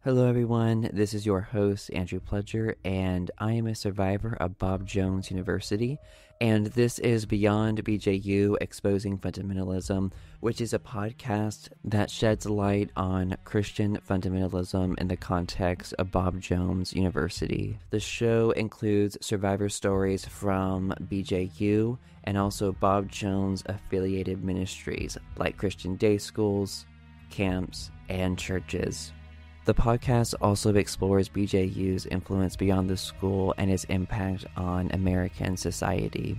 Hello, everyone. This is your host, Andrew Pledger, and I am a survivor of Bob Jones University. And this is Beyond BJU Exposing Fundamentalism, which is a podcast that sheds light on Christian fundamentalism in the context of Bob Jones University. The show includes survivor stories from BJU and also Bob Jones affiliated ministries like Christian day schools, camps, and churches. The podcast also explores BJU's influence beyond the school and its impact on American society.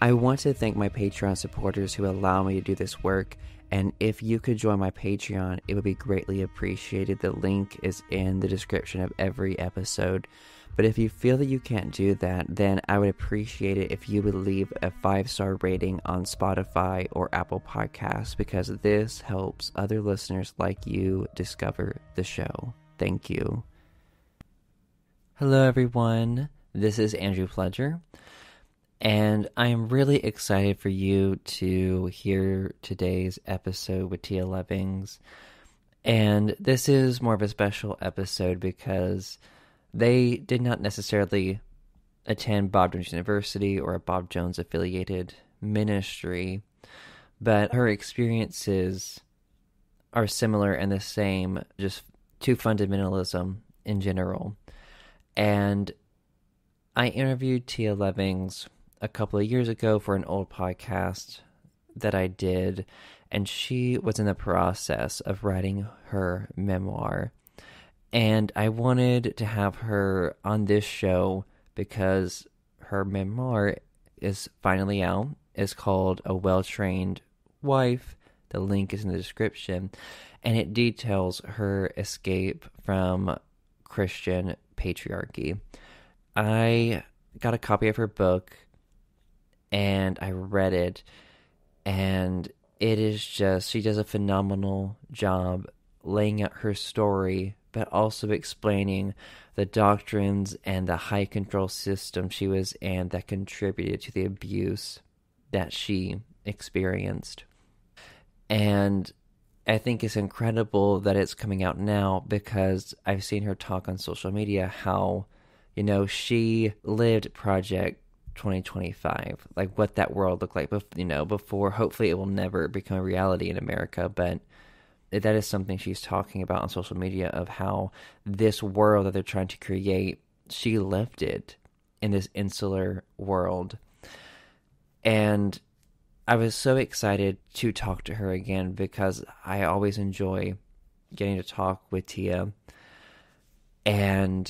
I want to thank my Patreon supporters who allow me to do this work, and if you could join my Patreon, it would be greatly appreciated. The link is in the description of every episode. But if you feel that you can't do that, then I would appreciate it if you would leave a 5-star rating on Spotify or Apple Podcasts, because this helps other listeners like you discover the show. Thank you. Hello, everyone. This is Andrew Pledger, and I am really excited for you to hear today's episode with Tia Levings. And this is more of a special episode because they did not necessarily attend Bob Jones University or a Bob Jones affiliated ministry, but her experiences are similar and the same just to fundamentalism in general. And I interviewed Tia Levings a couple of years ago for an old podcast that I did, and she was in the process of writing her memoir. And I wanted to have her on this show because her memoir is finally out. It's called A Well-Trained Wife. The link is in the description. And it details her escape from Christian patriarchy. I got a copy of her book and I read it. And it is just, she does a phenomenal job laying out her story, but also explaining the doctrines and the high control system she was in that contributed to the abuse that she experienced. And I think it's incredible that it's coming out now because I've seen her talk on social media how, she lived Project 2025, like what that world looked like, before. Hopefully it will never become a reality in America, but that is something she's talking about on social media, of how this world that they're trying to create, she lived it in this insular world. And I was so excited to talk to her again because I always enjoy getting to talk with Tia. And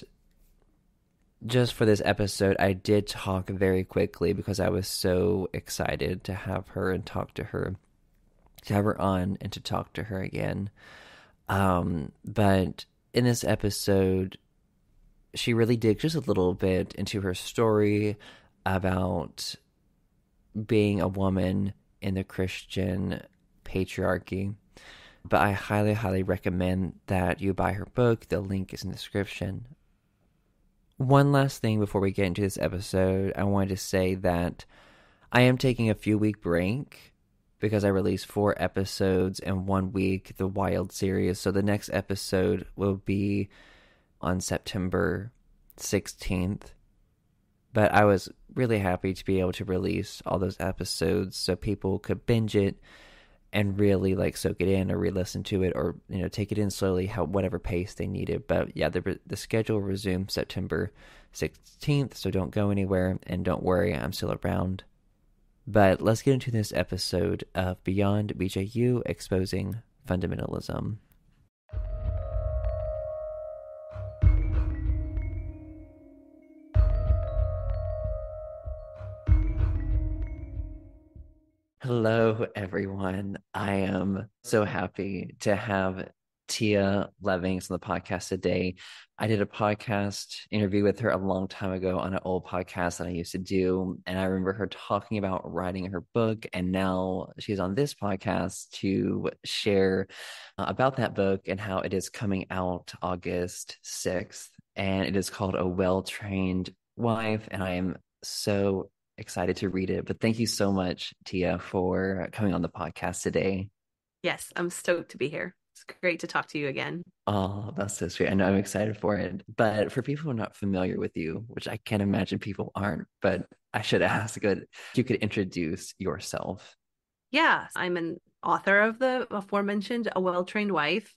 just for this episode, I did talk very quickly because I was so excited to have her and talk to her. To have her on and to talk to her again. But in this episode, she really digs just a little bit into her story about being a woman in the Christian patriarchy. But I highly, highly recommend that you buy her book. The link is in the description. One last thing before we get into this episode, I wanted to say that I am taking a few-week break because I released 4 episodes in 1 week, the Wild series. So the next episode will be on September 16th. But I was really happy to be able to release all those episodes so people could binge it and really soak it in or re-listen to it, or take it in slowly, whatever pace they needed. But yeah, the schedule will resume September 16th, so don't go anywhere, and don't worry, I'm still around. But let's get into this episode of Beyond BJU Exposing Fundamentalism. Hello, everyone. I am so happy to have Tia Levings on the podcast today. I did a podcast interview with her a long time ago on an old podcast that I used to do, and I remember her talking about writing her book, and now she's on this podcast to share about that book and how it is coming out August 6th, and it is called A Well-Trained Wife, and I am so excited to read it. But thank you so much, Tia, for coming on the podcast today. Yes, I'm stoked to be here. It's great to talk to you again. Oh, that's so sweet. I know I'm excited for it. But for people who are not familiar with you, which I can't imagine people aren't, but I should ask, good, you could introduce yourself. Yeah, I'm an author of the aforementioned A Well-Trained Wife.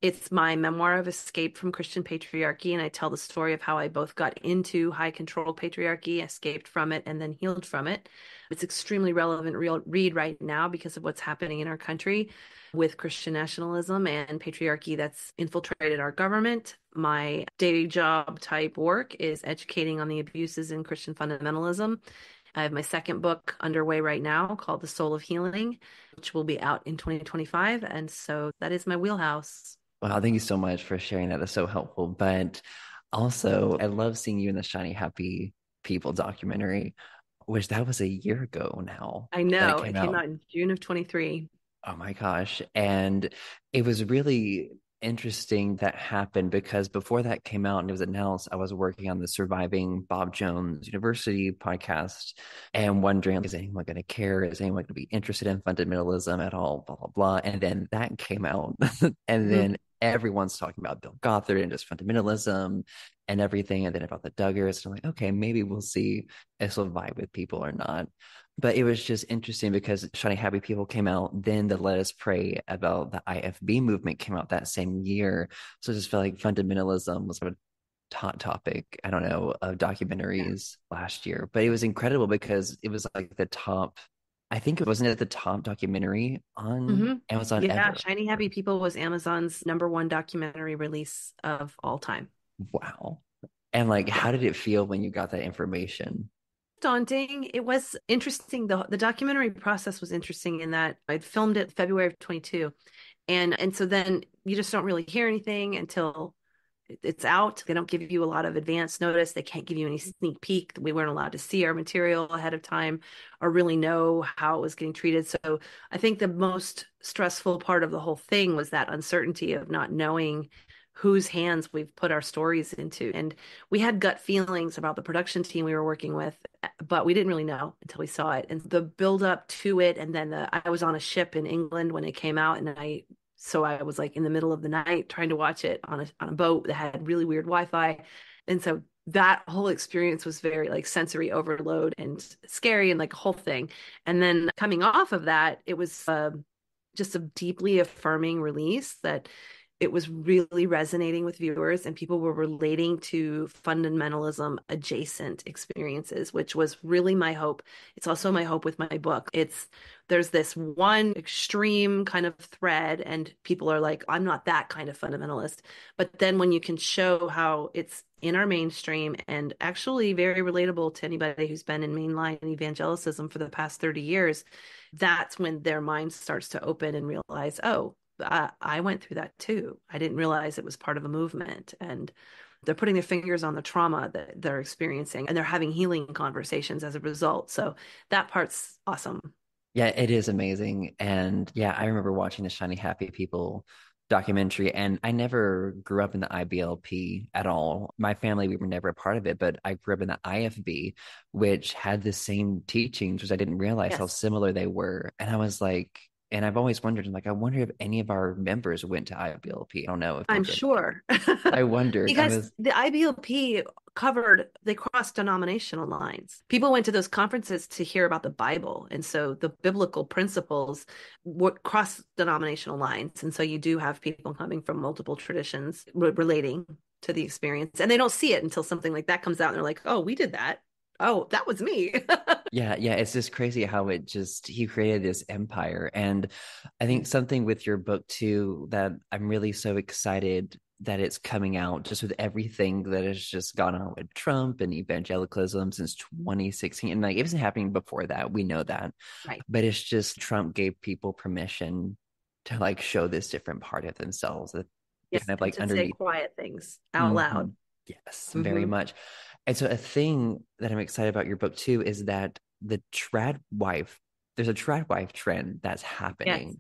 It's my memoir of escape from Christian patriarchy, and I tell the story of how I both got into high control patriarchy, escaped from it, and then healed from it. It's extremely relevant real read right now because of what's happening in our country with Christian nationalism and patriarchy that's infiltrated our government. My day job type work is educating on the abuses in Christian fundamentalism. I have my second book underway right now called The Soul of Healing, which will be out in 2025. And so that is my wheelhouse. Wow, thank you so much for sharing that. That's so helpful. But also, I love seeing you in the Shiny Happy People documentary, which that was a year ago now I that it know came it came out. out in June of 23. Oh my gosh. And it was really interesting that happened because before that came out and it was announced, I was working on the Surviving Bob Jones University podcast and wondering, is anyone going to care? Is anyone going to be interested in fundamentalism at all? Blah, blah, blah. And then that came out. And Mhm. then everyone's talking about Bill Gothard and just fundamentalism and everything. And then about the Duggars. And I'm like, okay, maybe we'll see if this will vibe with people or not. But it was just interesting because Shiny Happy People came out, then the Let Us Pray about the IFB movement came out that same year. So I just felt like fundamentalism was a hot topic, I don't know, of Yeah. documentaries last year. But it was incredible because it was like the top, I think it wasn't it the top documentary on hmm Amazon Yeah, ever. Shiny Happy People was Amazon's number one documentary release of all time. Wow. And like, Yeah. how did it feel when you got that information? Daunting. It was interesting. The documentary process was interesting in that I'd filmed it February of 22. And so then you just don't really hear anything until it's out. They don't give you a lot of advance notice. They can't give you any sneak peek. We weren't allowed to see our material ahead of time or really know how it was getting treated. So I think the most stressful part of the whole thing was that uncertainty of not knowing whose hands we've put our stories into. And we had gut feelings about the production team we were working with, but we didn't really know until we saw it. And the build up to it, and then I was on a ship in England when it came out, and I was like in the middle of the night trying to watch it on a boat that had really weird Wi-Fi. And so that whole experience was very like sensory overload and scary and like a whole thing. And then coming off of that, it was just a deeply affirming release that it was really resonating with viewers and people were relating to fundamentalism adjacent experiences, which was really my hope. It's also my hope with my book. There's this one extreme kind of thread and people are like, I'm not that kind of fundamentalist. But then when you can show how it's in our mainstream and actually very relatable to anybody who's been in mainline evangelicism for the past 30 years, that's when their mind starts to open and realize, oh, I went through that too. I didn't realize it was part of a movement. And they're putting their fingers on the trauma that they're experiencing and they're having healing conversations as a result. So that part's awesome. Yeah, it is amazing. And yeah, I remember watching the Shiny Happy People documentary, and I never grew up in the IBLP at all. My family, we were never a part of it, but I grew up in the IFB, which had the same teachings, which I didn't realize how Yes. similar they were. And I was like, and I've always wondered, like, I wonder if any of our members went to IBLP. I don't know if they I'm did. sure. I wondered. I Because was, the IBLP they crossed denominational lines. People went to those conferences to hear about the Bible. And so the biblical principles cross denominational lines. And so you do have people coming from multiple traditions relating to the experience. And they don't see it until something like that comes out and they're like, oh, we did that. Oh, that was me. yeah, yeah, it's just crazy how it just he created this empire. And I think something with your book too that I'm really so excited that it's coming out just with everything that has just gone on with Trump and evangelicalism since 2016. And like it was happening before that, we know that. Right. But it's just Trump gave people permission to like show this different part of themselves that Yes. kind of And like to say underneath. quiet things out Mhm. loud. Yes, very Hmm. much. And so a thing that I'm excited about your book too is that the trad wife, there's a trad wife trend that's Yes. happening.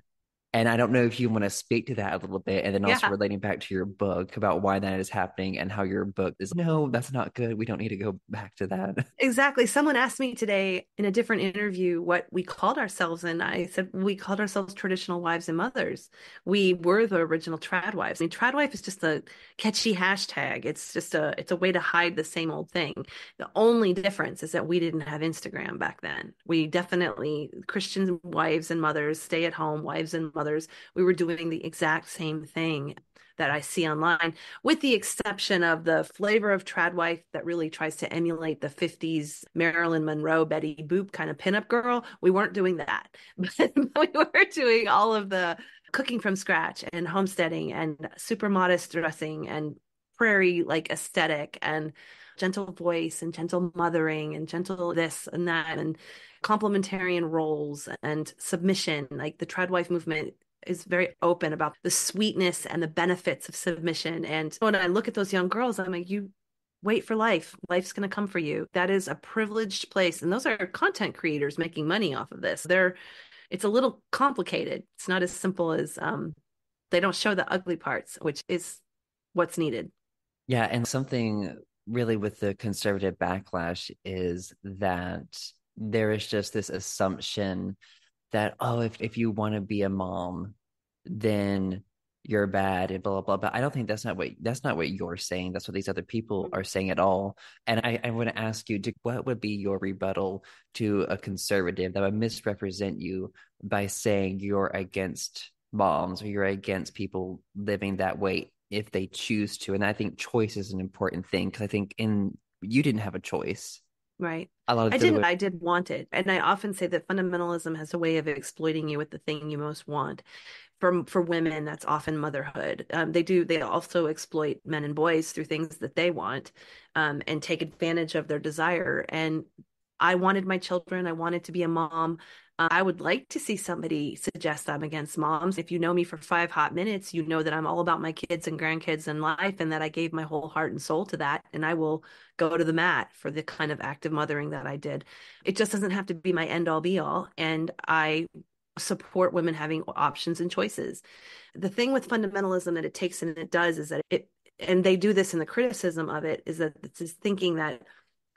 And I don't know if you want to speak to that a little bit, and then also Yeah. relating back to your book about why that is happening and how your book is, no, that's not good. We don't need to go back to that. Exactly. Someone asked me today in a different interview what we called ourselves, and I said we called ourselves traditional wives and mothers. We were the original trad wives. I mean, trad wife is just a catchy hashtag. It's a way to hide the same old thing. The only difference is that we didn't have Instagram back then. We definitely Christian wives and mothers, stay at home wives and mothers. We were doing the exact same thing that I see online, with the exception of the flavor of trad wife that really tries to emulate the 50s Marilyn Monroe, Betty Boop kind of pinup girl. We weren't doing that, but we were doing all of the cooking from scratch and homesteading and super modest dressing and prairie like aesthetic and gentle voice and gentle mothering and gentle this and that and complementarian roles and submission. Like the trad wife movement is very open about the sweetness and the benefits of submission. And when I look at those young girls, I'm like, you wait for life. Life's going to come for you. That is a privileged place. And those are content creators making money off of this. It's a little complicated. It's not as simple as they don't show the ugly parts, which is what's needed. Yeah, and something really with the conservative backlash is that there is just this assumption that, oh, if you want to be a mom, then you're bad and blah blah blah. But I don't think that's not what you're saying. That's what these other people are saying at all. And I want to ask you, what would be your rebuttal to a conservative that would misrepresent you by saying you're against moms or you're against people living that way if they choose to? And I think choice is an important thing because I think in you didn't have a choice. Right. A lot of I the didn't, other. I did want it. And I often say that fundamentalism has a way of exploiting you with the thing you most want. For women, that's often motherhood. They also exploit men and boys through things that they want, and take advantage of their desire. And I wanted my children. I wanted to be a mom. I would like to see somebody suggest I'm against moms. If you know me for 5 hot minutes, you know that I'm all about my kids and grandkids and life, and that I gave my whole heart and soul to that. And I will go to the mat for the kind of active mothering that I did. It just doesn't have to be my end all be all. And I support women having options and choices. The thing with fundamentalism that it takes and it does is that and they do this in the criticism of it, is that it's this thinking that,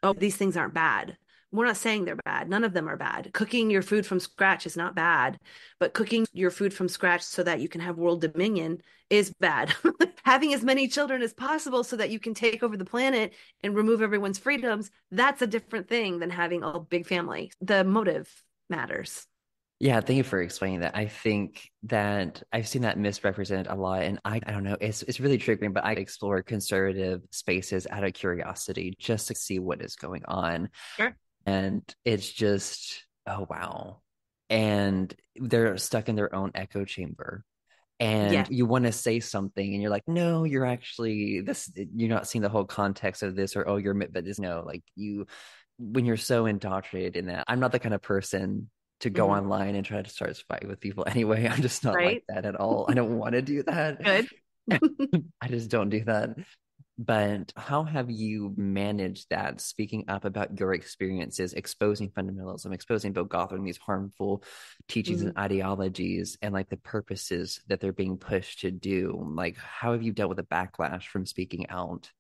oh, these things aren't bad. We're not saying they're bad. None of them are bad. Cooking your food from scratch is not bad, but cooking your food from scratch so that you can have world dominion is bad. Having as many children as possible so that you can take over the planet and remove everyone's freedoms, that's a different thing than having a big family. The motive matters. Yeah, thank you for explaining that. I think that I've seen that misrepresented a lot, and I don't know, it's really triggering, but I explore conservative spaces out of curiosity just to see what is going on. Sure. And it's just, oh wow. And they're stuck in their own echo chamber. And Yeah. you want to say something, and you're like, no, you're actually this, you're not seeing the whole context of this, or oh, but this, no, like you, when you're so indoctrinated in that, I'm not the kind of person to go Mhm. online and try to start a fight with people anyway. I'm just not like Right. that at all. I don't want to do that. Good. I just don't do that. But how have you managed that, speaking up about your experiences, exposing fundamentalism, exposing Bill Gothard and these harmful teachings and Mhm. ideologies and like the purposes that they're being pushed to do? Like, how have you dealt with the backlash from speaking out?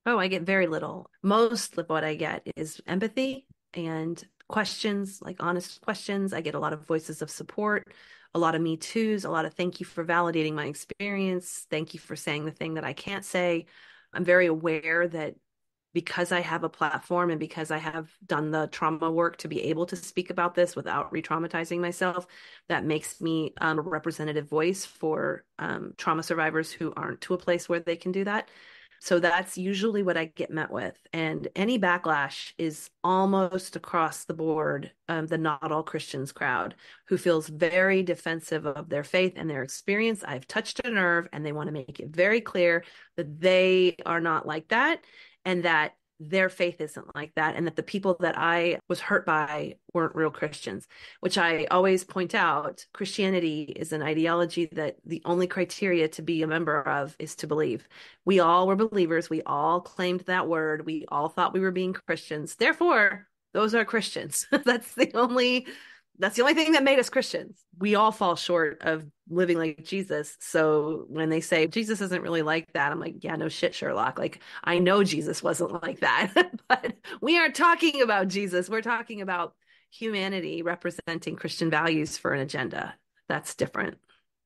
Oh, I get very little. Most of what I get is empathy and questions, like honest questions. I get a lot of voices of support, a lot of me too's, a lot of thank you for validating my experience. Thank you for saying the thing that I can't say. I'm very aware that because I have a platform and because I have done the trauma work to be able to speak about this without re-traumatizing myself, that makes me a representative voice for trauma survivors who aren't to a place where they can do that. So that's usually what I get met with. And any backlash is almost across the board, the not all Christians crowd who feels very defensive of their faith and their experience. I've touched a nerve and they want to make it very clear that they are not like that, and that their faith isn't like that, and that the people that I was hurt by weren't real Christians, which I always point out. Christianity is an ideology that the only criteria to be a member of is to believe. We all were believers. We all claimed that word. We all thought we were being Christians. Therefore, those are Christians. That's the only That's the only thing that made us Christians. We all fall short of living like Jesus. So when they say Jesus isn't really like that, I'm like, yeah, no shit, Sherlock. Like, I know Jesus wasn't like that, but we aren't talking about Jesus. We're talking about humanity representing Christian values for an agenda. That's different.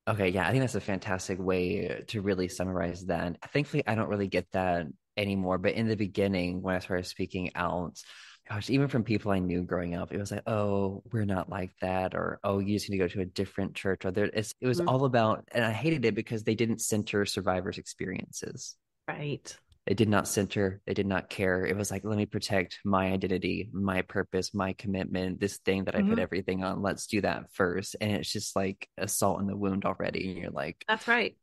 Okay, yeah, I think that's a fantastic way to really summarize that. Thankfully, I don't really get that anymore. But in the beginning, when I started speaking out, gosh, even from people I knew growing up, it was like, oh, we're not like that, or oh, you just need to go to a different church, or it was Mhm. all about, and I hated it because they didn't center survivors' experiences. Right. They did not center, they did not care. It was like, let me protect my identity, my purpose, my commitment, this thing that I put Mhm. everything on. Let's do that first. And it's just like a salt in the wound already. And you're like, That's right.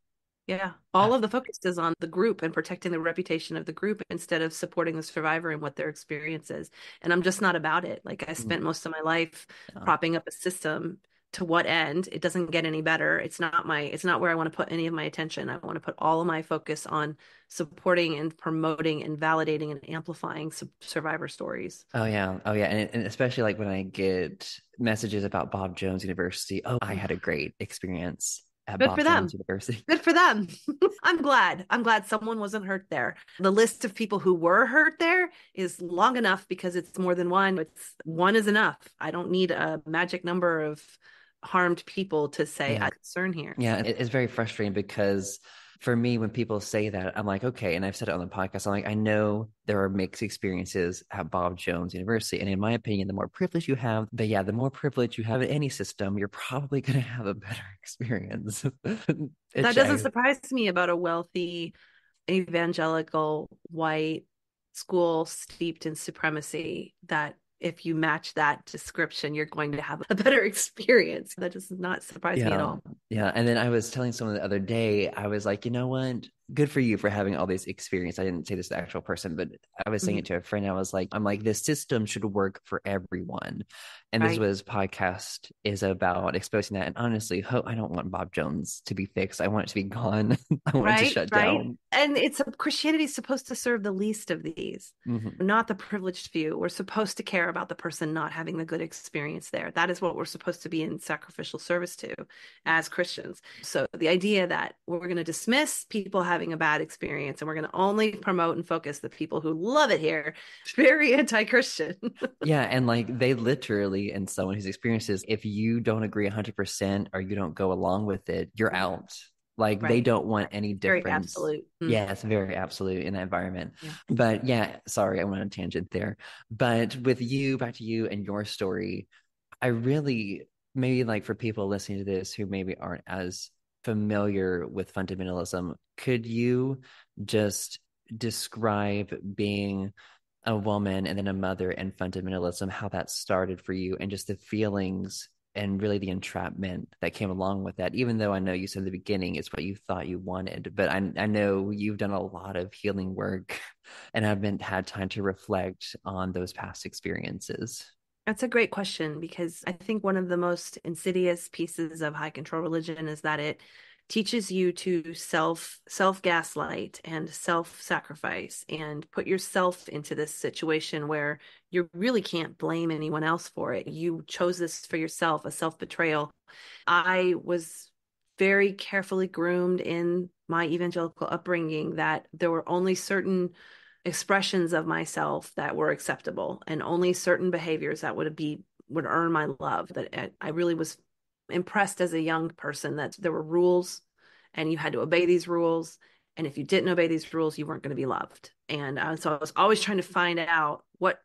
Yeah. ah, All of the focus is on the group and protecting the reputation of the group instead of supporting the survivor and what their experience is. And I'm just not about it. Like I mm, spent most of my life no. propping up a system. To what end? It doesn't get any better. It's not where I want to put any of my attention. I want to put all of my focus on supporting and promoting and validating and amplifying survivor stories. Oh yeah, oh yeah, and especially like when I get messages about Bob Jones University. Oh, I had a great experience at Good Bob for Jones them. University. Good for them. I'm glad. I'm glad someone wasn't hurt there. The list of people who were hurt there is long enough because it's more than one. It's one is enough. I don't need a magic number of harmed people to say Yeah, I concern here. yeah, it's very frustrating because for me, when people say that, I'm like, okay, and I've said it on the podcast. I'm like, I know there are mixed experiences at Bob Jones University, and in my opinion, the more privilege you have, the more privilege you have in any system, you're probably going to have a better experience. That Which doesn't I, surprise me about a wealthy evangelical white school steeped in supremacy that if you match that description, you're going to have a better experience. That does not surprise me at yeah, all. yeah. And then I was telling someone the other day, I was like, you know what? Good for you for having all this experience. I didn't say this to the actual person, but I was saying Mhm. it to a friend. I was like, I'm like, this system should work for everyone. And this Right. was podcast is about exposing that. And honestly, I don't want Bob Jones to be fixed. I want it to be gone. I want it to Right, shut right. down. And Christianity is supposed to serve the least of these, Hmm. not the privileged few. We're supposed to care about the person not having the good experience there. That is what we're supposed to be in sacrificial service to as Christians. So the idea that we're going to dismiss people having a bad experience and we're going to only promote and focus the people who love it here, very anti-Christian. Yeah, and like they literally, and someone whose experiences, if you don't agree 100% or you don't go along with it, you're out. Like they Right. don't want any Very difference. absolute. Yeah, it's very absolute in that environment. Yeah. But yeah, sorry, I went on a tangent there. But with you, back to you and your story, I really, maybe like for people listening to this who maybe aren't as familiar with fundamentalism, could you just describe being a woman and then a mother and fundamentalism, how that started for you and just the feelings and really the entrapment that came along with that? Even though I know you said in the beginning it's what you thought you wanted, but I know you've done a lot of healing work and haven't had time to reflect on those past experiences. That's a great question because I think one of the most insidious pieces of high control religion is that it teaches you to self gaslight and self sacrifice and put yourself into this situation where you really can't blame anyone else for it. You chose this for yourself, a self betrayal. I was very carefully groomed in my evangelical upbringing that there were only certain expressions of myself that were acceptable and only certain behaviors that would earn my love. That I really was impressed as a young person that there were rules and you had to obey these rules, and if you didn't obey these rules you weren't going to be loved. And so I was always trying to find out what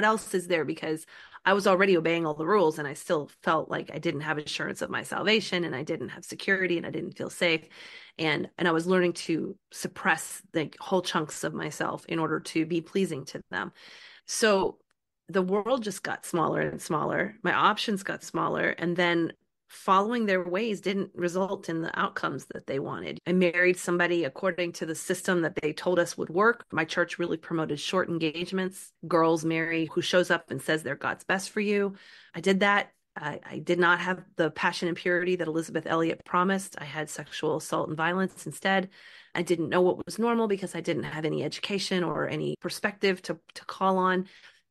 else is there, because I was already obeying all the rules and I still felt like I didn't have assurance of my salvation and I didn't have security and I didn't feel safe. And I was learning to suppress the whole chunks of myself in order to be pleasing to them. So the world just got smaller and smaller. My options got smaller. And then following their ways didn't result in the outcomes that they wanted. I married somebody according to the system that they told us would work. My church really promoted short engagements. Girls marry who shows up and says they're God's best for you. I did that. I did not have the passion and purity that Elizabeth Elliot promised. I had sexual assault and violence instead. I didn't know what was normal because I didn't have any education or any perspective to call on.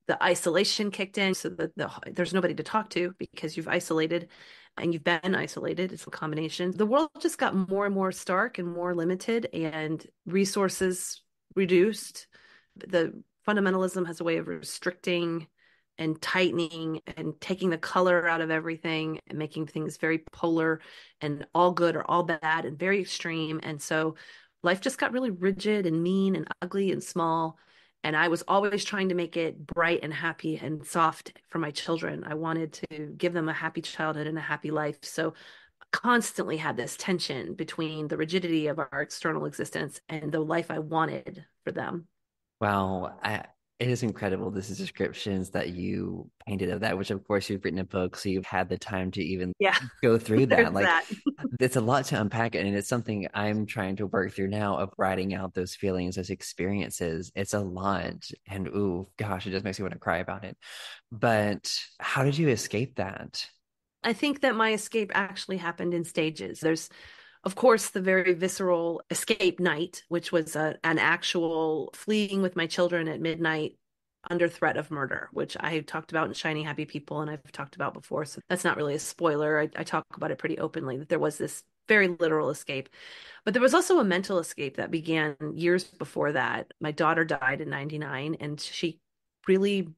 the isolation kicked in so that there's nobody to talk to because you've isolated and you've been isolated. It's a combination. The world just got more and more stark and more limited and resources reduced. The fundamentalism has a way of restricting and tightening and taking the color out of everything and making things very polar and all good or all bad and very extreme. And so life just got really rigid and mean and ugly and small. And I was always trying to make it bright and happy and soft for my children. I wanted to give them a happy childhood and a happy life. So constantly had this tension between the rigidity of our external existence and the life I wanted for them. Wow, it is incredible. This is descriptions that you painted of that, which of course you've written a book, so you've had the time to even Yeah, go through that. there's Like, that. it's a lot to unpack, and it's something I'm trying to work through now of writing out those feelings, those experiences. It's a lot, and ooh, gosh, it just makes me want to cry about it. But how did you escape that? I think that my escape actually happened in stages. There's, of course, the very visceral escape night, which was an actual fleeing with my children at midnight under threat of murder, which I talked about in Shiny Happy People and I've talked about before. So that's not really a spoiler. I talk about it pretty openly that there was this very literal escape. But there was also a mental escape that began years before that. My daughter died in 99 and she really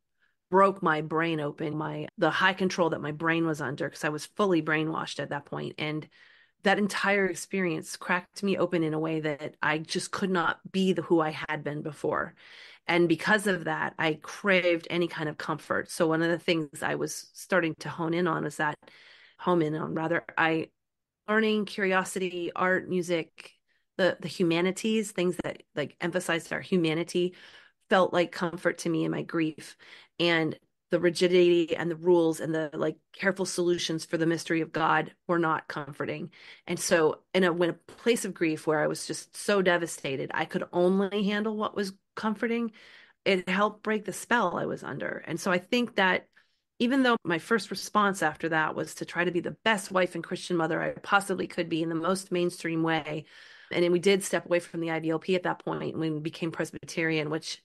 broke my brain open, my the high control that my brain was under because I was fully brainwashed at that point. And that entire experience cracked me open in a way that I just could not be the who I had been before. And because of that, I craved any kind of comfort. So one of the things I was starting to home in on rather, I learning, curiosity, art, music, the humanities, things that like emphasized our humanity felt like comfort to me in my grief. And the rigidity and the rules and the like careful solutions for the mystery of God were not comforting. And so when a place of grief where I was just so devastated, I could only handle what was comforting. It helped break the spell I was under. And so I think that even though my first response after that was to try to be the best wife and Christian mother I possibly could be in the most mainstream way, and then we did step away from the IBLP at that point when we became Presbyterian, which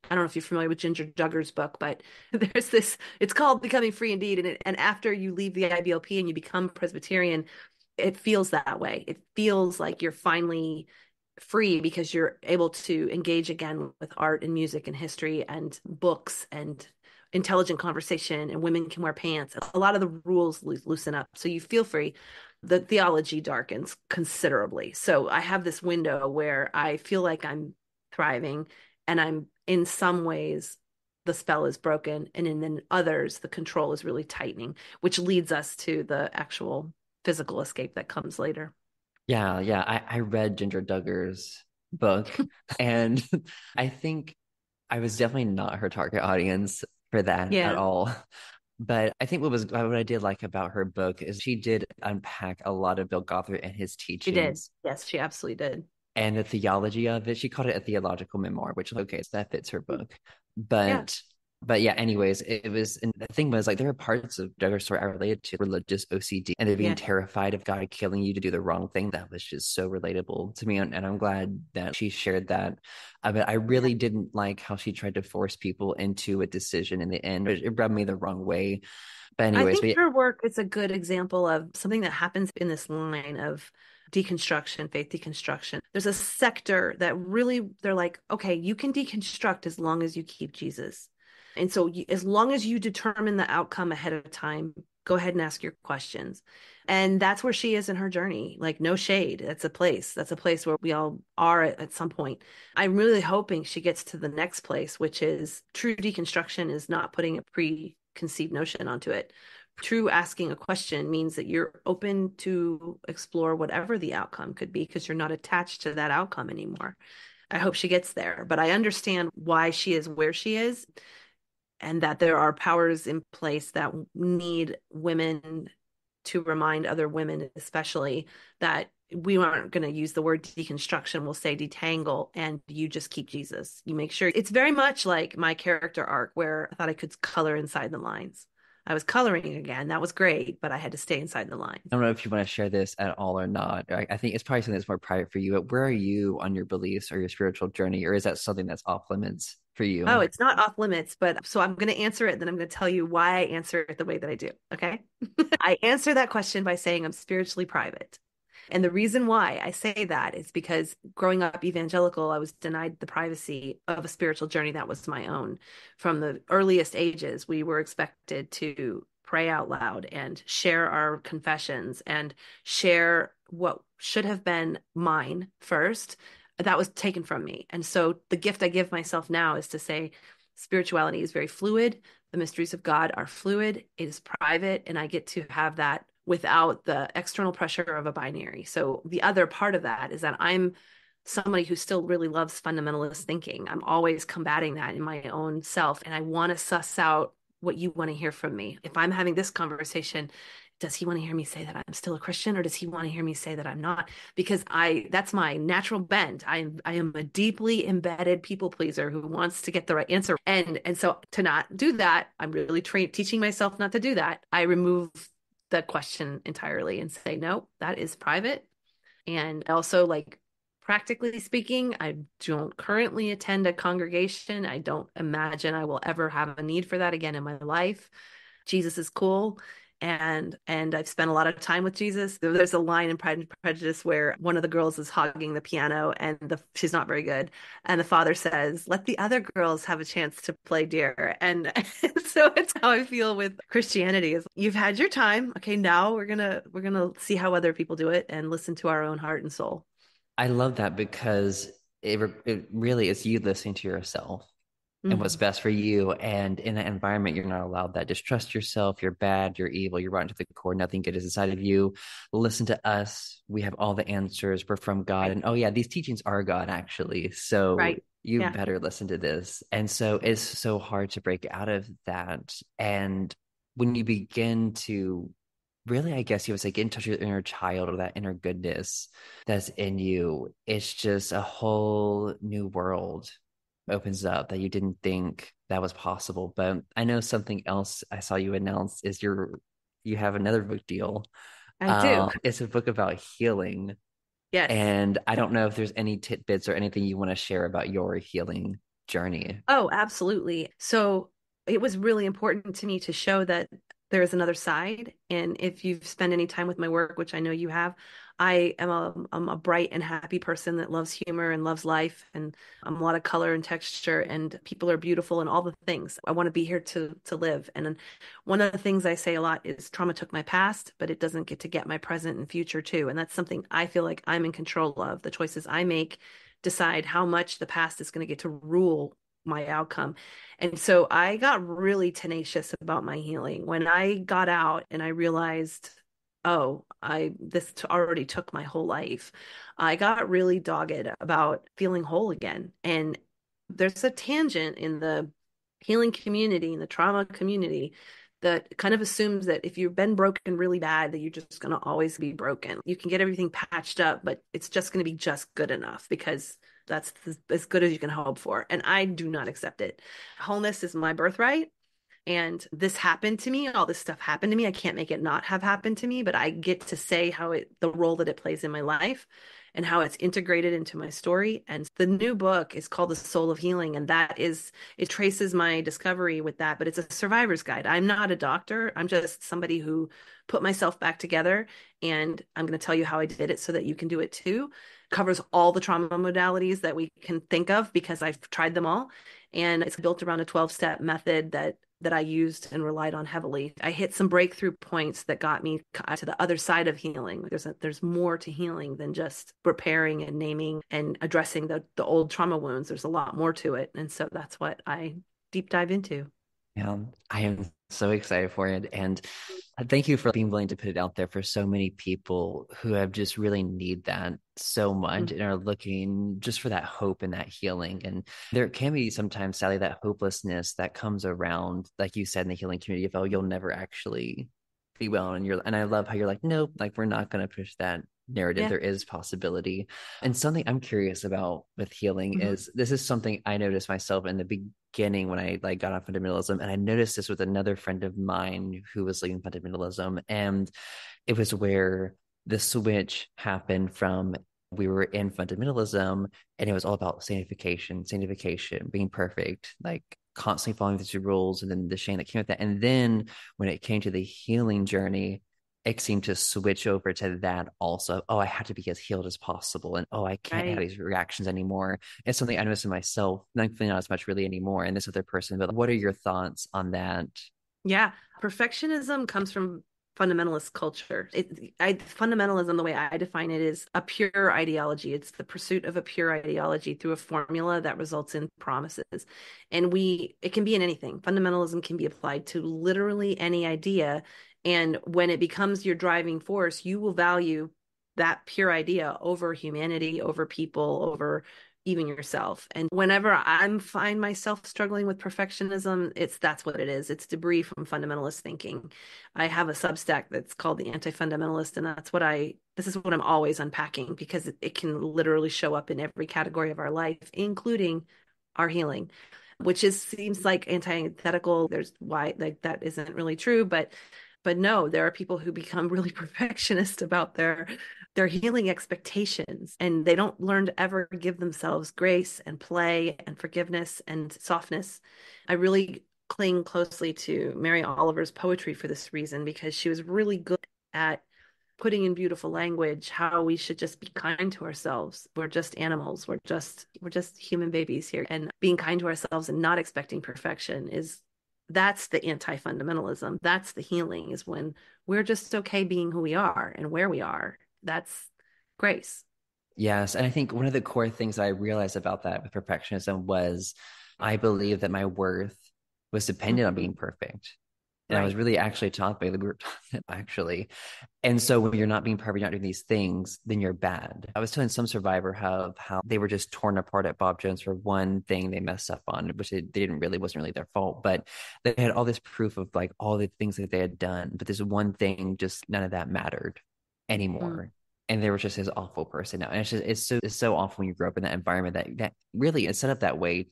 I don't know if you're familiar with Ginger Duggar's book, but there's this, it's called Becoming Free Indeed. And after you leave the IBLP and you become Presbyterian, it feels that way. It feels like you're finally free because you're able to engage again with art and music and history and books and intelligent conversation, and women can wear pants. A lot of the rules loosen up. So you feel free. The theology darkens considerably. So I have this window where I feel like I'm thriving and I'm in some ways the spell is broken. And in others, the control is really tightening, which leads us to the actual physical escape that comes later. Yeah, yeah. I read Ginger Duggar's book, and I think I was definitely not her target audience for that at Yeah, all. But I think what I did like about her book is she did unpack a lot of Bill Gothard and his she did. teachings Yes, she absolutely did. and the theology of it. She called it a theological memoir, which okay, so that fits her book. Yeah, But yeah, anyways, it was, and the thing was like there are parts of Duggar's story I related to religious OCD and they're being yeah. terrified of God killing you to do the wrong thing. That was just so relatable to me, and I'm glad that she shared that. But I Yeah. really didn't like how she tried to force people into a decision in the end. It rubbed me the wrong way. But I anyways, think but her work is a good example of something that happens in this line of deconstruction, faith deconstruction. There's a sector that really, they're like, okay, you can deconstruct as long as you keep Jesus. And so, as long as you determine the outcome ahead of time, go ahead and ask your questions. And that's where she is in her journey. Like, no shade. That's a place. That's a place where we all are at some point. I'm really hoping she gets to the next place, which is true deconstruction is not putting a preconceived notion onto it. True asking a question means that you're open to explore whatever the outcome could be because you're not attached to that outcome anymore. I hope she gets there, but I understand why she is where she is and that there are powers in place that need women to remind other women, especially, that we aren't going to use the word deconstruction. We'll say detangle, and you just keep Jesus. You make sure it's very much like my character arc where I thought I could color inside the lines. I was coloring again. That was great, but I had to stay inside the lines. I don't know if you want to share this at all or not. I think it's probably something that's more private for you, but where are you on your beliefs or your spiritual journey? Or is that something that's off limits for Oh, you? it's not off limits, but so I'm going to answer it, then I'm going to tell you why I answer it the way that I do. Okay. I answer that question by saying I'm spiritually private. And the reason why I say that is because growing up evangelical, I was denied the privacy of a spiritual journey that was my own. From the earliest ages, we were expected to pray out loud and share our confessions and share what should have been mine first. That was taken from me. And so the gift I give myself now is to say spirituality is very fluid. The mysteries of God are fluid, it is private, and I get to have that without the external pressure of a binary. So the other part of that is that I'm somebody who still really loves fundamentalist thinking. I'm always combating that in my own self, and I want to suss out what you want to hear from me. If I'm having this conversation, does he want to hear me say that I'm still a Christian, or does he want to hear me say that I'm not? Because that's my natural bent. I am a deeply embedded people pleaser who wants to get the right answer. And so to not do that, I'm really teaching myself not to do that. I remove the question entirely and say, no, that is private. And also, like, practically speaking, I don't currently attend a congregation. I don't imagine I will ever have a need for that again in my life. Jesus is cool. And I've spent a lot of time with Jesus. There's a line in Pride and Prejudice where one of the girls is hogging the piano and she's not very good. And the father says, let the other girls have a chance to play dear. And so it's how I feel with Christianity is you've had your time. Okay, now we're gonna see how other people do it and listen to our own heart and soul. I love that because it really is you listening to yourself and what's Mhm. best for you. And in that environment, you're not allowed that. Just trust yourself. You're bad. You're evil. You're rotten to the core. Nothing good is inside of you. Listen to us. We have all the answers. We're from God. Right. And oh, yeah, these teachings are God, actually. So Right. you Yeah. better listen to this. And so it's so hard to break out of that. And when you begin to really, I guess you would say, get in touch with your inner child or that inner goodness that's in you, it's just a whole new world opens up that you didn't think that was possible. But I know something else I saw you announce is you have another book deal. I do. It's a book about healing. Yes. And I don't know if there's any tidbits or anything you want to share about your healing journey. Oh, absolutely. So it was really important to me to show that there is another side. And if you've spent any time with my work, which I know you have, I'm a bright and happy person that loves humor and loves life. And I'm a lot of color and texture, and people are beautiful and all the things. I want to be here to live. And then one of the things I say a lot is trauma took my past, but it doesn't get to get my present and future too. And that's something I feel like I'm in control of. The choices I make decide how much the past is going to get to rule my outcome. And so I got really tenacious about my healing. When I got out and I realized, oh, already took my whole life, I got really dogged about feeling whole again. And there's a tangent in the healing community, in the trauma community, that kind of assumes that if you've been broken really bad, that you're just going to always be broken. You can get everything patched up, but it's just going to be just good enough because that's as good as you can hope for. And I do not accept it. Wholeness is my birthright. And this happened to me. All this stuff happened to me. I can't make it not have happened to me, but I get to say the role that it plays in my life and how it's integrated into my story. And the new book is called The Soul of Healing. And it traces my discovery with that, but it's a survivor's guide. I'm not a doctor. I'm just somebody who put myself back together. And I'm going to tell you how I did it so that you can do it too. Covers all the trauma modalities that we can think of because I've tried them all. And it's built around a 12-step method that I used and relied on heavily. I hit some breakthrough points that got me to the other side of healing. There's more to healing than just repairing and naming and addressing the old trauma wounds. There's a lot more to it. And so that's what I deep dive into. Yeah, I am so excited for it. And thank you for being willing to put it out there for so many people who have just really need that so much Mm. and are looking just for that hope and that healing. And there can be sometimes, sadly, that hopelessness that comes around, like you said, in the healing community, of, oh, you'll never actually be well. And I love how you're like, nope, like we're not going to push that narrative. Yeah. There is possibility. And something I'm curious about with healing Hmm. is this is something I noticed myself in the beginning when I like got on fundamentalism, and I noticed this with another friend of mine who was leaving fundamentalism, and it was where the switch happened from we were in fundamentalism and it was all about sanctification, being perfect, like constantly following these rules, and then the shame that came with that. And then when it came to the healing journey, it seemed to switch over to that also. Oh, I have to be as healed as possible. And oh, I can't have Right. these reactions anymore. It's something I notice in myself, thankfully not as much really anymore, and this other person. But what are your thoughts on that? Yeah, perfectionism comes from fundamentalist culture. Fundamentalism, the way I define it, is a pure ideology. It's the pursuit of a pure ideology through a formula that results in promises. And it can be in anything. Fundamentalism can be applied to literally any idea. And when it becomes your driving force, you will value that pure idea over humanity, over people, over even yourself. And whenever I find myself struggling with perfectionism, that's what it is. It's debris from fundamentalist thinking. I have a Substack that's called The Anti-Fundamentalist, and this is what I'm always unpacking because it can literally show up in every category of our life, including our healing, which seems like antithetical. There's why like that isn't really true, but no, there are people who become really perfectionist about their healing expectations, and they don't learn to ever give themselves grace and play and forgiveness and softness. I really cling closely to Mary Oliver's poetry for this reason, because she was really good at putting in beautiful language how we should just be kind to ourselves. We're just animals. We're just human babies here. And being kind to ourselves and not expecting perfection that's the anti-fundamentalism. That's the healing, is when we're just okay being who we are and where we are. That's grace. Yes. And I think one of the core things I realized about that with perfectionism was I believe that my worth was dependent on Mhm. being perfect. And I was Right. really actually taught by, we were taught that actually. And so when you're not being perfect, not doing these things, then you're bad. I was telling some survivor how they were just torn apart at Bob Jones for one thing they messed up on, which they didn't really, wasn't really their fault. But they had all this proof of like all the things that they had done. But this one thing, just none of that mattered Mm. anymore. And they were just this awful person now. And it's so awful when you grow up in that environment that really is set up that way.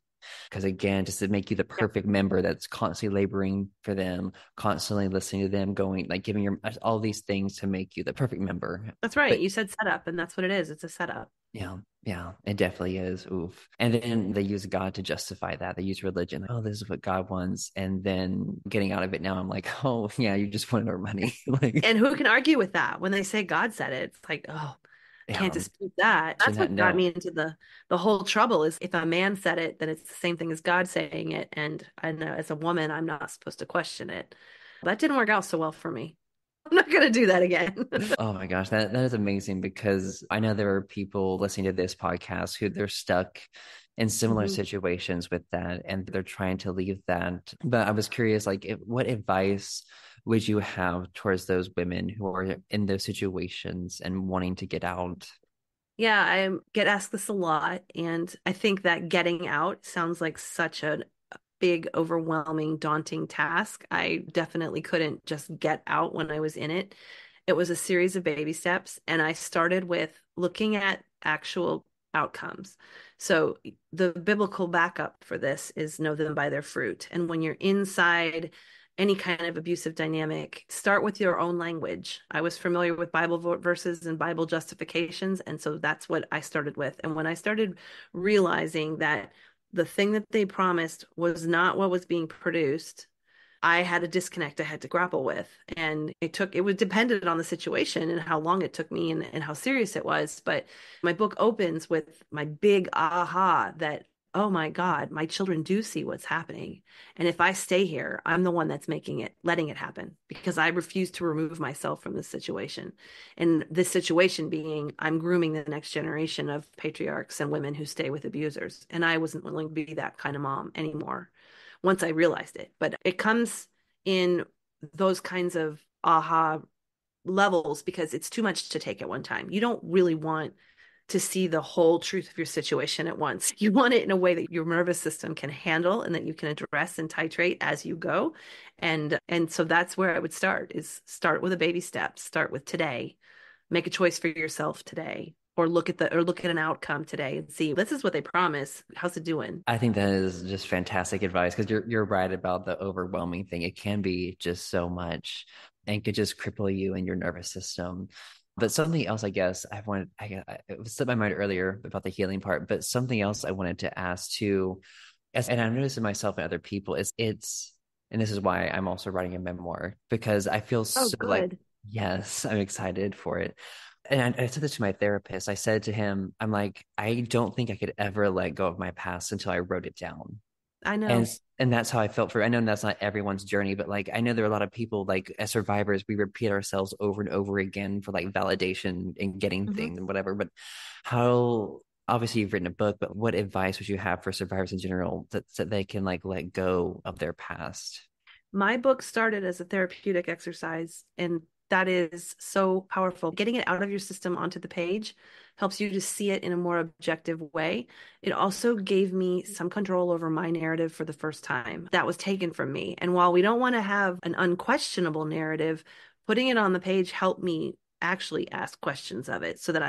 Because again, just to make you the Yeah, perfect member that's constantly laboring for them, constantly listening to them, going like giving your all these things to make you the perfect member. that's right. But You said setup, and that's what it is. It's a setup. yeah, yeah, it definitely is. Oof. And then they use God to justify that. They use religion. Like, oh, this is what God wants. And then getting out of it now, I'm like, oh yeah, you just wanted our money. Like, And who can argue with that when they say God said it? It's like, oh, can't yeah, dispute that. That's shouldn't have what got no. me into the whole trouble, is if a man said it, then it's the same thing as God saying it. And I know as a woman, I'm not supposed to question it. That didn't work out so well for me. I'm not going to do that again. Oh my gosh, that is amazing because I know there are people listening to this podcast who they're stuck in similar Mhm. situations with that and they're trying to leave that. But I was curious, like, what advice would you have towards those women who are in those situations and wanting to get out? Yeah, I get asked this a lot, and I think that getting out sounds like such a big, overwhelming, daunting task. I definitely couldn't just get out when I was in it. It was a series of baby steps, and I started with looking at actual outcomes. So the biblical backup for this is know them by their fruit. And when you're inside any kind of abusive dynamic, start with your own language. I was familiar with Bible verses and Bible justifications, and so that's what I started with. And when I started realizing that the thing that they promised was not what was being produced, I had a disconnect I had to grapple with. And it was dependent on the situation and how long it took me and how serious it was. But my book opens with my big aha that, oh my God, my children do see what's happening. And if I stay here, I'm the one that's letting it happen because I refuse to remove myself from this situation. And this situation being, I'm grooming the next generation of patriarchs and women who stay with abusers. And I wasn't willing to be that kind of mom anymore once I realized it. But it comes in those kinds of aha levels because it's too much to take at one time. You don't really want to see the whole truth of your situation at once. You want it in a way that your nervous system can handle and that you can address and titrate as you go. And so that's where I would start with a baby step. Start with today. Make a choice for yourself today or look at an outcome today and see this is what they promise. How's it doing? I think that is just fantastic advice because you're right about the overwhelming thing. It can be just so much and could just cripple you and your nervous system. But something else, I guess, it was slipped my mind earlier about the healing part, but something else I wanted to ask too, and I've noticed in myself and other people, and this is why I'm also writing a memoir because I feel Oh, so like, good. yes, I'm excited for it. And I said this to my therapist. I said to him, I'm like, I don't think I could ever let go of my past until I wrote it down. I And know. and that's how I felt for. I know that's not everyone's journey, but like I know there are a lot of people like as survivors, we repeat ourselves over and over again for like validation and getting Mhm. things and whatever. But how obviously you've written a book, but what advice would you have for survivors in general that they can like let go of their past? My book started as a therapeutic exercise, and that is so powerful. Getting it out of your system onto the page helps you to see it in a more objective way. It also gave me some control over my narrative for the first time. That was taken from me. And while we don't want to have an unquestionable narrative, putting it on the page helped me actually ask questions of it so that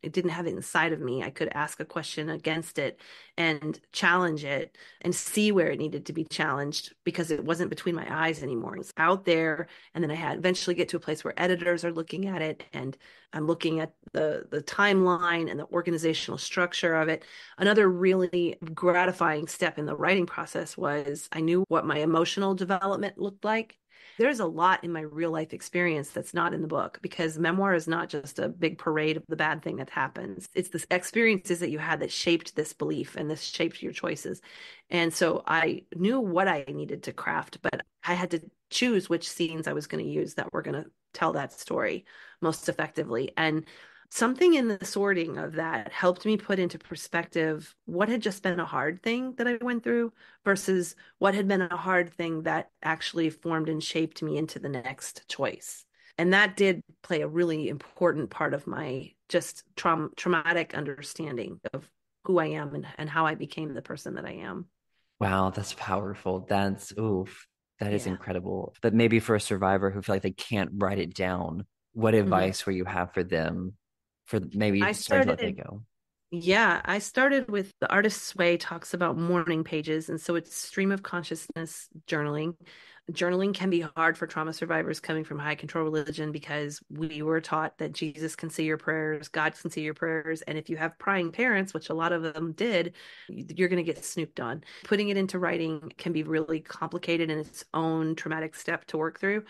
it didn't have it inside of me. I could ask a question against it and challenge it and see where it needed to be challenged because it wasn't between my eyes anymore. It was out there. And then I had eventually get to a place where editors are looking at it and I'm looking at the timeline and the organizational structure of it. Another really gratifying step in the writing process was I knew what my emotional development looked like. There's a lot in my real life experience that's not in the book because memoir is not just a big parade of the bad thing that happens. It's the experiences that you had that shaped this belief and this shaped your choices. And so I knew what I needed to craft, but I had to choose which scenes I was going to use that were going to tell that story most effectively. And something in the sorting of that helped me put into perspective what had just been a hard thing that I went through versus what had been a hard thing that actually formed and shaped me into the next choice. And that did play a really important part of my just traumatic understanding of who I am and how I became the person that I am. Wow, that's powerful. That's oof, that is Yeah. incredible. But maybe for a survivor who feel like they can't write it down, what Mhm. advice will you have for them for maybe I starting to let that started go? Yeah, I started with the Artist's Way talks about morning pages. And so it's stream of consciousness journaling. Journaling can be hard for trauma survivors coming from high control religion because we were taught that Jesus can see your prayers, God can see your prayers. And if you have prying parents, which a lot of them did, you're going to get snooped on. Putting it into writing can be really complicated in its own traumatic step to work through.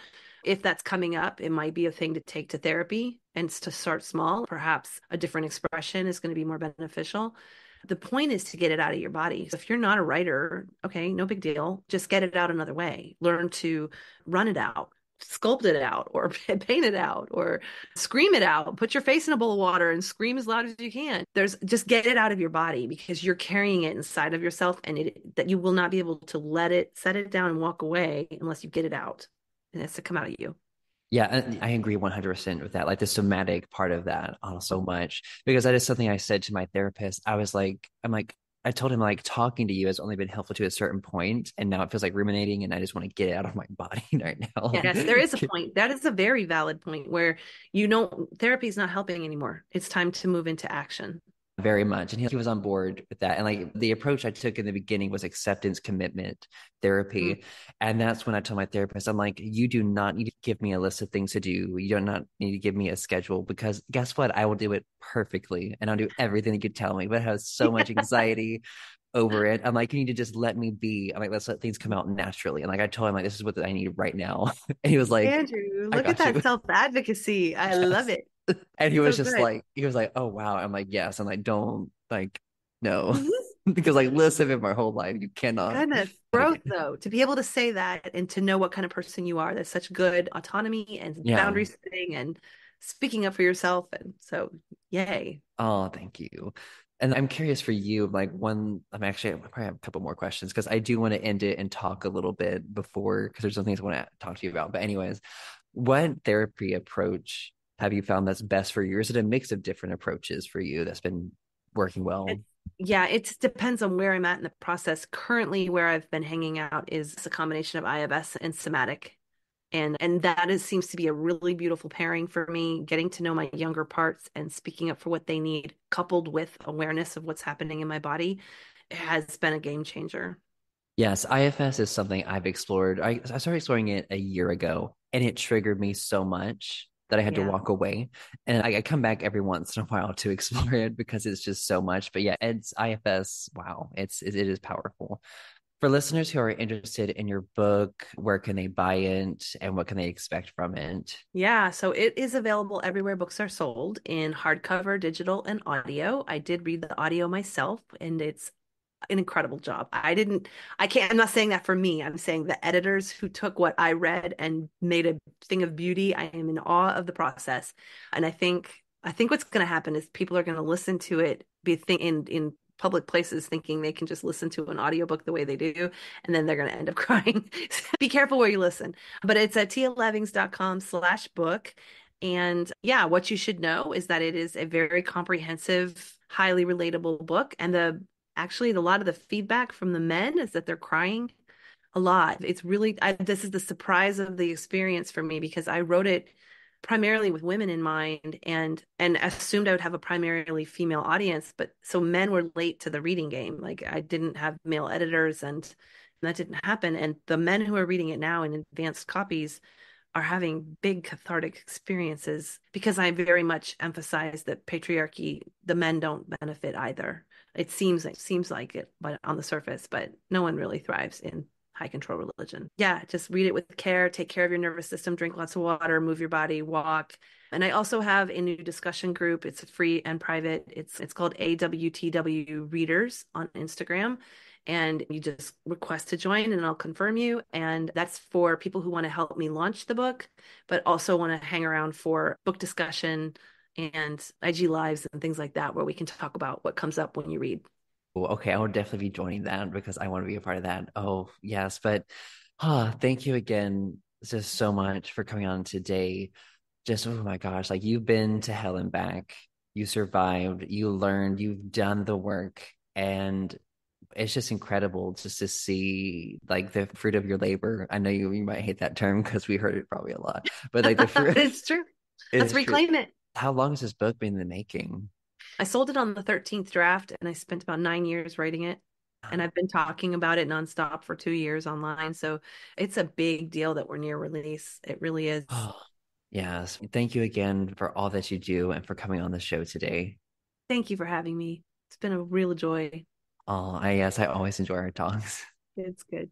If that's coming up, it might be a thing to take to therapy and to start small. Perhaps a different expression is going to be more beneficial. The point is to get it out of your body. So if you're not a writer, okay, no big deal. Just get it out another way. Learn to run it out, sculpt it out, or paint it out, or scream it out. Put your face in a bowl of water and scream as loud as you can. There's just get it out of your body because you're carrying it inside of yourself, and that you will not be able to set it down and walk away unless you get it out. It has to come out of you. Yeah, I agree 100% with that. Like the somatic part of that so much because that is something I said to my therapist. I'm like, I told him like talking to you has only been helpful to a certain point, and now it feels like ruminating, and I just want to get it out of my body right now. Yes, there is a point. That is a very valid point where therapy is not helping anymore. It's time to move into action. Very much. And he was on board with that. And like the approach I took in the beginning was acceptance, commitment, Mm. therapy. And that's when I told my therapist, I'm like, you do not need to give me a list of things to do. You do not need to give me a schedule because guess what? I will do it perfectly and I'll do everything you could tell me. But I have so much anxiety over it. I'm like, you need to just let me be. I'm like, let's let things come out naturally. And like I told him, like, this is what I need right now. And he was like, Andrew, I look at got that you. self-advocacy. I love Yes. it. And So good. he was like, oh wow. I'm like, yes. I'm like, don't like, no, Mhm. because like live it my whole life. You cannot Goodness. Growth, navigate. though, to be able to say that and to know what kind of person you are. That's such good autonomy and Yeah. boundary setting and speaking up for yourself. And so, yay. Oh, thank you. And I'm curious for you, like I probably have a couple more questions because I do want to end it and talk a little bit before because there's some things I want to talk to you about. But anyways, what therapy approach have you found that's best for you? Or is it a mix of different approaches for you that's been working well? Yeah, it depends on where I'm at in the process. Currently, where I've been hanging out is a combination of IFS and somatic. And that is seems to be a really beautiful pairing for me, getting to know my younger parts and speaking up for what they need, coupled with awareness of what's happening in my body, has been a game changer. Yes, IFS is something I've explored. I started exploring it a year ago, and it triggered me so much that I had to Yeah. walk away. And I come back every once in a while to explore it because it's just so much. But yeah, it's IFS. Wow, it is powerful. For listeners who are interested in your book, where can they buy it, and what can they expect from it? Yeah, so it is available everywhere books are sold in hardcover, digital, and audio. I did read the audio myself, and it's an incredible job. I'm not saying that for me. I'm saying the editors who took what I read and made a thing of beauty. I am in awe of the process. And I think what's going to happen is people are going to listen to it in public places thinking they can just listen to an audiobook the way they do, and then they're going to end up crying. Be careful where you listen. But it's at tialevings.com/book. And yeah, what you should know is that it is a very comprehensive, highly relatable book. And a lot of the feedback from the men is that they're crying a lot. It's really, this is the surprise of the experience for me because I wrote it primarily with women in mind and assumed I would have a primarily female audience, but so men were late to the reading game. Like I didn't have male editors and that didn't happen. And the men who are reading it now in advanced copies are having big cathartic experiences because I very much emphasize that patriarchy, the men don't benefit either. It seems like it, but on the surface, but no one really thrives in high control religion. Yeah, just read it with care, take care of your nervous system, drink lots of water, move your body, walk. And I also have a new discussion group. It's free and private. It's called AWTW Readers on Instagram. And you just request to join and I'll confirm you. And that's for people who want to help me launch the book, but also want to hang around for book discussion and IG lives and things like that, where we can talk about what comes up when you read. Well, okay, I will definitely be joining that because I want to be a part of that. Oh, yes, but thank you again just so much for coming on today. Just oh my gosh, like you've been to hell and back. You survived, you learned, you've done the work, and it's just incredible just to see like the fruit of your labor. I know you might hate that term because we heard it probably a lot, but like the fruit It's true. Let's is true. reclaim it. How long has this book been in the making? I sold it on the 13th draft and I spent about 9 years writing it. And I've been talking about it nonstop for 2 years online. So it's a big deal that we're near release. It really is. Oh, yes. Thank you again for all that you do and for coming on the show today. Thank you for having me. It's been a real joy. Oh, I yes, I always enjoy our talks. It's good.